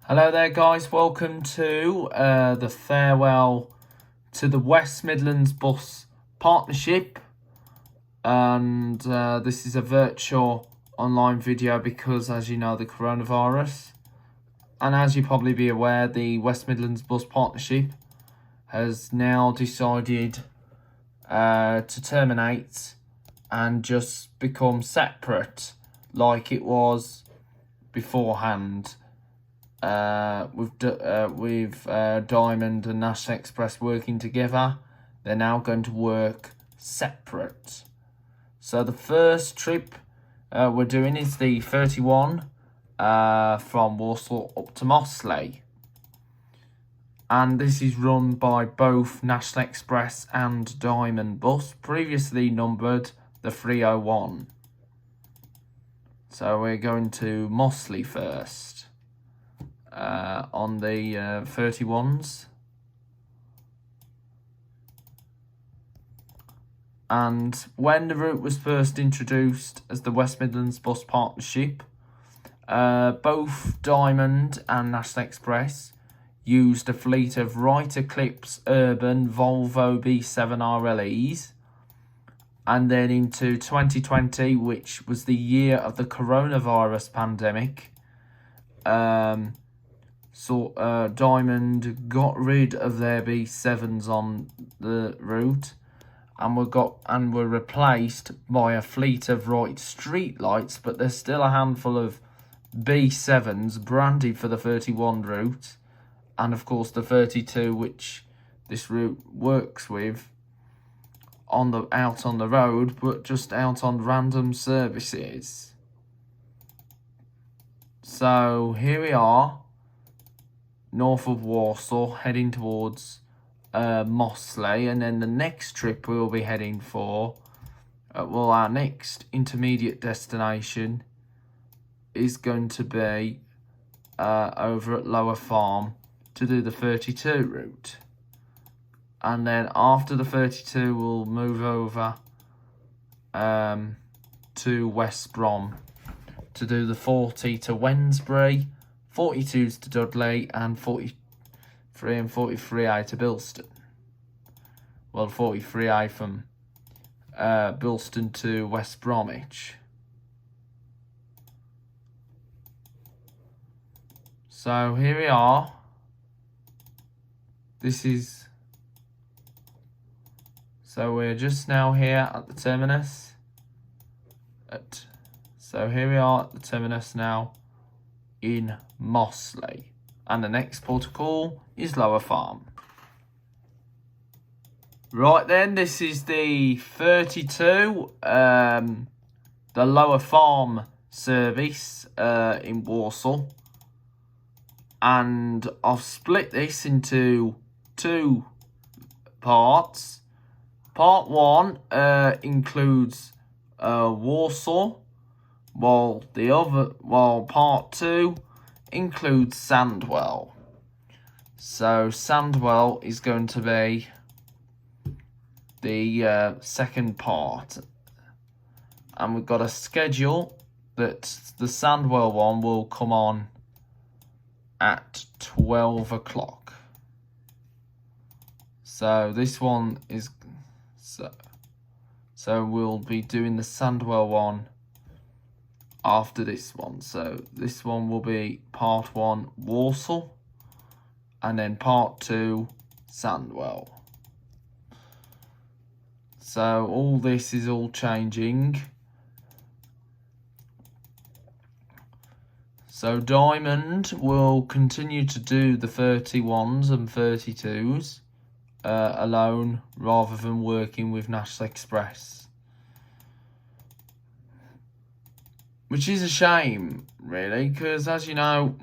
Hello there guys, welcome to the farewell to the West Midlands Bus Partnership, and this is a virtual online video because, as you know, the coronavirus, and as you probably be aware, the West Midlands Bus Partnership has now decided to terminate and just become separate like it was beforehand. With Diamond and National Express working together, they're now going to work separate. So the first trip we're doing is the 31 from Walsall up to Mossley. And this is run by both National Express and Diamond Bus, previously numbered the 301. So we're going to Mossley first. On the 31s, and when the route was first introduced as the West Midlands Bus Partnership, both Diamond and National Express used a fleet of Wright Eclipse Urban Volvo B7 RLEs, and then into 2020, which was the year of the coronavirus pandemic, Diamond got rid of their B7s on the route and were replaced by a fleet of Wright streetlights, but there's still a handful of B7s branded for the 31 route, and of course the 32, which this route works with out on the road, but just out on random services. So here we are, north of Walsall, heading towards Mossley, and then the next trip we'll be heading for, our next intermediate destination is going to be over at Lower Farm to do the 32 route. And then after the 32, we'll move over to West Brom to do the 40 to Wednesbury, 42s to Dudley, and 43 and 43A to Bilston. Well, 43A from Bilston to West Bromwich. So here we are. So we're just now here at the terminus. So here we are at the terminus now in Mossley, and the next port of call is Lower Farm. Right then, this is the 32, the Lower Farm service in Walsall, and I've split this into two parts. Part 1 includes Walsall, while part 2 includes Sandwell. So Sandwell is going to be the second part, and we've got a schedule that the Sandwell one will come on at 12 o'clock. So this one is so we'll be doing the Sandwell one after this one. So this one will be part 1 Walsall, and then part 2 Sandwell. So all this is all changing. So Diamond will continue to do the 31s and 32s alone, rather than working with National Express, which is a shame, really, because, as you know,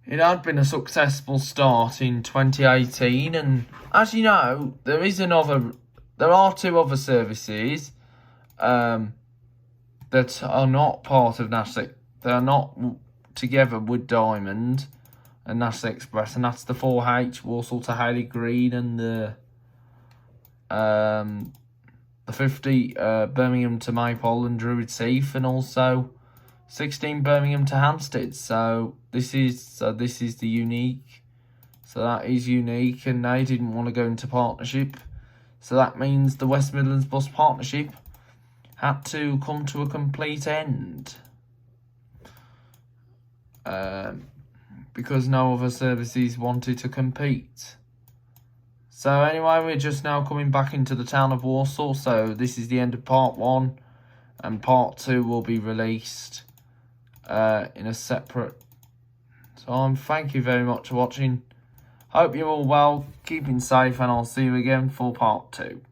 it had been a successful start in 2018, and as you know, there are two other services that are not part of National. They are not together with Diamond and National Express, and that's the 4H Walsall to Hayley Green, and the 50 Birmingham to Maypole and Druids Heath, and also 16 Birmingham to Hampstead. So this is the unique. So that is unique, and they didn't want to go into partnership. So that means the West Midlands Bus Partnership had to come to a complete end. Because no other services wanted to compete. So anyway, we're just now coming back into the town of Walsall. So this is the end of part 1, and part 2 will be released in a separate time. Thank you very much for watching. Hope you're all well, keeping safe, and I'll see you again for part 2.